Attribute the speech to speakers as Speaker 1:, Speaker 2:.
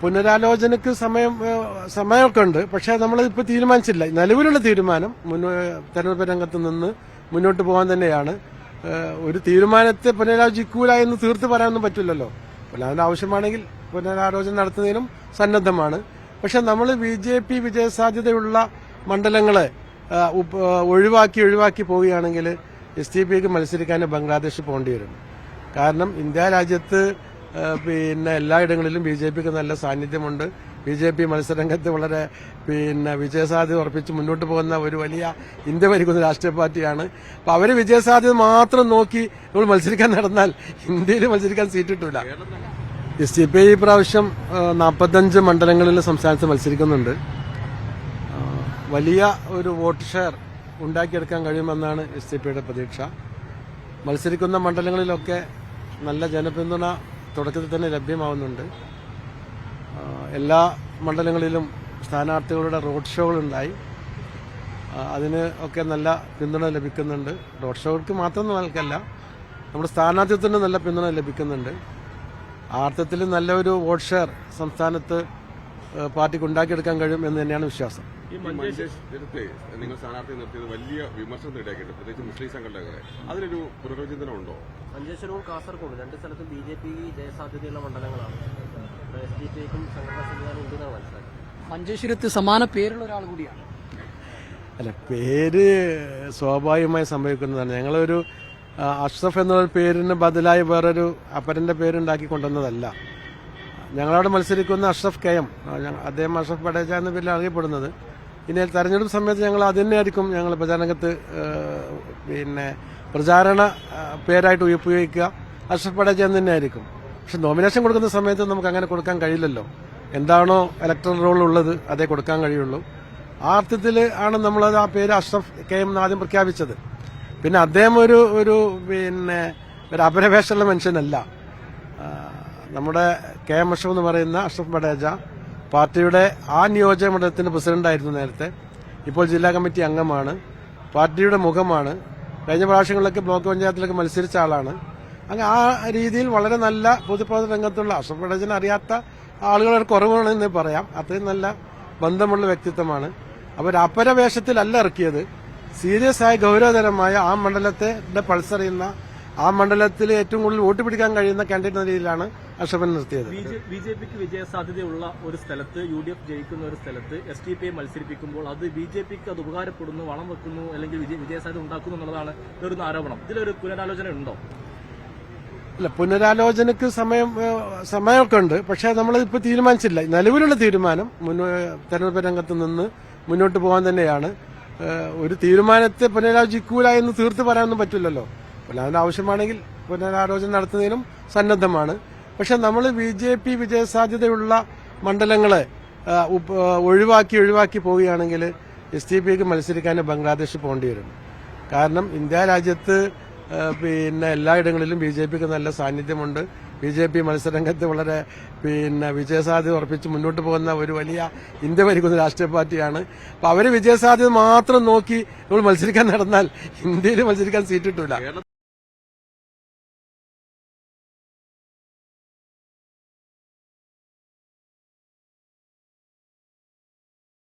Speaker 1: പുനരാലോചനക്ക് സമയമൊക്കെ ഉണ്ട്. പക്ഷെ നമ്മളിപ്പോൾ തീരുമാനിച്ചില്ല. നിലവിലുള്ള തീരുമാനം തെരഞ്ഞെടുപ്പ് രംഗത്ത് നിന്ന് മുന്നോട്ട് പോകാൻ തന്നെയാണ്. ഒരു തീരുമാനത്തെ പുനരാലോചിക്കൂല എന്ന് തീർത്ത് പറയാനൊന്നും പറ്റില്ലല്ലോ. അതിന്റെ ആവശ്യമാണെങ്കിൽ പുനരാലോചന നടത്തുന്നതിനും സന്നദ്ധമാണ്. പക്ഷെ നമ്മൾ BJP വിജയസാധ്യതയുള്ള മണ്ഡലങ്ങളെ ഒഴിവാക്കി പോവുകയാണെങ്കിൽ STPക്ക് മത്സരിക്കാൻ ബംഗ്ലാദേശ് പോകേണ്ടി വരും. കാരണം ഇന്ത്യ രാജ്യത്ത് എല്ലായിടങ്ങളിലും BJPക്ക് നല്ല സാന്നിധ്യമുണ്ട്. BJP മത്സരരംഗത്ത് വളരെ വിജയസാധ്യത ഉറപ്പിച്ച് മുന്നോട്ട് പോകുന്ന ഒരു വലിയ ഇന്ത്യ ഭരിക്കുന്ന രാഷ്ട്രീയ പാർട്ടിയാണ്. അപ്പൊ അവര് വിജയസാധ്യത മാത്രം നോക്കി നമ്മൾ മത്സരിക്കാൻ നടന്നാൽ ഇന്ത്യയിൽ മത്സരിക്കാൻ സീറ്റ് കിട്ടൂല. STP ഈ പ്രാവശ്യം 45 മണ്ഡലങ്ങളിൽ സംസ്ഥാനത്ത് മത്സരിക്കുന്നുണ്ട്. വലിയ ഒരു വോട്ട് ഷെയർ ഉണ്ടാക്കിയെടുക്കാൻ കഴിയുമെന്നാണ് STPയുടെ പ്രതീക്ഷ. മത്സരിക്കുന്ന മണ്ഡലങ്ങളിലൊക്കെ നല്ല ജനപിന്തുണ തുടക്കത്തിൽ തന്നെ ലഭ്യമാവുന്നുണ്ട്. എല്ലാ മണ്ഡലങ്ങളിലും സ്ഥാനാർത്ഥികളുടെ റോഡ് ഷോകളുണ്ടായി. അതിന് ഒക്കെ നല്ല പിന്തുണ ലഭിക്കുന്നുണ്ട്. റോഡ് ഷോകൾക്ക് മാത്രം നൽകല്ല, നമ്മുടെ സ്ഥാനാർത്ഥിത്വത്തിന് നല്ല പിന്തുണ ലഭിക്കുന്നുണ്ട്. ആ അർത്ഥത്തിൽ നല്ലൊരു വോട്ട് ഷെയർ സംസ്ഥാനത്ത് പാർട്ടിക്ക് ഉണ്ടാക്കിയെടുക്കാൻ കഴിയും എന്ന് തന്നെയാണ് വിശ്വാസം.
Speaker 2: ഈ മഞ്ചേശ്വരത്തെ നിങ്ങൾ സ്ഥാനാർത്ഥി നിർത്തിയത് വലിയ വിമർശനം നേടിയിട്ടുണ്ട്, പ്രത്യേകിച്ച് മുസ്ലിം സംഘടനകളെ. അതിലൊരു പുനർവിചിന്തനം ഉണ്ടോ?
Speaker 3: മഞ്ചേശ്വരവും കാസർഗോഡ് രണ്ട് സ്ഥലത്തും BJP ജയസാധ്യതയുള്ള മണ്ഡലങ്ങളാണ്. SDPക്കും സംഘടനാ സംവിധാനം ഉണ്ടെന്നാണ് മനസ്സിലാക്കുന്നത്.
Speaker 4: മഞ്ചേശ്വരത്ത് സമാന പേരുള്ള ഒരാൾ കൂടിയാണ്.
Speaker 1: അല്ല, പേര് സ്വാഭാവികമായി സംഭവിക്കുന്നതാണ്. ഞങ്ങളൊരു അഷ്റഫ് എന്നുള്ള പേരിന് ബദലായി വേറൊരു അപ്പരന്റെ പേരുണ്ടാക്കി കൊണ്ടുവന്നതല്ല. ഞങ്ങളവിടെ മത്സരിക്കുന്ന അഷ്റഫ് KM, അദ്ദേഹം അഷ്റഫ് ബഡേജ എന്ന പേരിൽ അറിയപ്പെടുന്നത്. ഇനി തെരഞ്ഞെടുപ്പ് സമയത്ത് ഞങ്ങൾ അത് തന്നെയായിരിക്കും ഞങ്ങൾ പ്രചാരണത്ത് പ്രചാരണ പേരായിട്ട് ഉപയോഗിക്കുക. അഷ്റഫ് ബഡേജ എന്ന് തന്നെയായിരിക്കും. പക്ഷെ നോമിനേഷൻ കൊടുക്കുന്ന സമയത്ത് നമുക്ക് അങ്ങനെ കൊടുക്കാൻ കഴിയില്ലല്ലോ. എന്താണോ ഇലക്ടറൽ റോൾ ഉള്ളത് അതേ കൊടുക്കാൻ കഴിയുള്ളൂ. ആ അർത്ഥത്തിൽ ആണ് നമ്മളത് ആ പേര് അഷ്റഫ് KM എന്ന് ആദ്യം പ്രഖ്യാപിച്ചത്. പിന്നെ അദ്ദേഹം ഒരു അപരവേഷമുള്ള മനുഷ്യനല്ല. നമ്മുടെ KM അഷ്റഫ് എന്ന് പറയുന്ന അഷ്റഫ് ബഡേജ പാർട്ടിയുടെ ആ നിയോജക മണ്ഡലത്തിന്റെ പ്രസിഡന്റായിരുന്നു നേരത്തെ. ഇപ്പോൾ ജില്ലാ കമ്മിറ്റി അംഗമാണ്. പാർട്ടിയുടെ മുഖമാണ്. കഴിഞ്ഞ പ്രാവശ്യങ്ങളിലൊക്കെ ബ്ലോക്ക് പഞ്ചായത്തിലൊക്കെ മത്സരിച്ച ആളാണ്. അങ്ങനെ ആ രീതിയിൽ വളരെ നല്ല പൊതുപ്രവർത്തന രംഗത്തുള്ള അഷ്റഫ് ബഡേജനെ അറിയാത്ത ആളുകളുടെ കുറവാണെന്ന് പറയാം. അത്രയും നല്ല ബന്ധമുള്ള വ്യക്തിത്വമാണ്. അപ്പോൾ ഒരു അപരവേഷത്തിലല്ല ഇറക്കിയത്. സീരിയസ് ആയ ഗൌരവതരമായ ആ മണ്ഡലത്തെ പൾസറിയുന്ന, ആ മണ്ഡലത്തിൽ ഏറ്റവും കൂടുതൽ വോട്ട് പിടിക്കാൻ കഴിയുന്ന കാൻഡിഡേറ്റ് എന്ന രീതിയിലാണ് അഷ്റഫിനെ നിർത്തിയത്.
Speaker 3: BJPക്ക് വിജയസാധ്യതയുള്ള ഒരു സ്ഥലത്ത് UDF ജയിക്കുന്ന ഒരു സ്ഥലത്ത് STPയെ മത്സരിപ്പിക്കുമ്പോൾ അത് BJPക്ക് അത് ഉപകാരപ്പെടുന്നു, വളം വെക്കുന്നു, അല്ലെങ്കിൽ വിജയസാധ്യത ഉണ്ടാക്കുന്നു എന്നുള്ളതാണ് ഒരു ആരോപണം. ഇതിലൊരു പുനരാലോചന ഉണ്ടോ?
Speaker 1: അല്ല, പുനരാലോചനക്ക് സമയമൊക്കെ ഉണ്ട്. പക്ഷെ നമ്മളിപ്പോൾ തീരുമാനിച്ചില്ല. നിലവിലുള്ള തീരുമാനം തെരഞ്ഞെടുപ്പ് രംഗത്ത് നിന്ന് മുന്നോട്ട് പോകാൻ തന്നെയാണ്. ഒരു തീരുമാനത്തെ പുനരാലോചിക്കൂല എന്ന് തീർത്ത് പറയാനൊന്നും പറ്റില്ലല്ലോ. അതിന്റെ ആവശ്യമാണെങ്കിൽ പുനരാലോചന നടത്തുന്നതിനും സന്നദ്ധമാണ്. പക്ഷെ നമ്മൾ BJP വിജയസാധ്യതയുള്ള മണ്ഡലങ്ങളെ ഒഴിവാക്കി പോവുകയാണെങ്കിൽ STPക്ക് മത്സരിക്കാൻ ബംഗ്ലാദേശ് പോകേണ്ടി വരും. കാരണം ഇന്ത്യ രാജ്യത്ത് എല്ലായിടങ്ങളിലും BJPക്ക് നല്ല സാന്നിധ്യമുണ്ട്. BJP മത്സരരംഗത്ത് വളരെ വിജയസാധ്യത ഉറപ്പിച്ച് മുന്നോട്ട് പോകുന്ന ഒരു വലിയ ഇന്ത്യ ഭരിക്കുന്ന രാഷ്ട്രീയ പാർട്ടിയാണ്. അപ്പൊ അവര് വിജയസാധ്യത മാത്രം നോക്കി നമ്മൾ മത്സരിക്കാൻ നടന്നാൽ ഇന്ത്യയിൽ മത്സരിക്കാൻ സീറ്റ് കിട്ടൂല.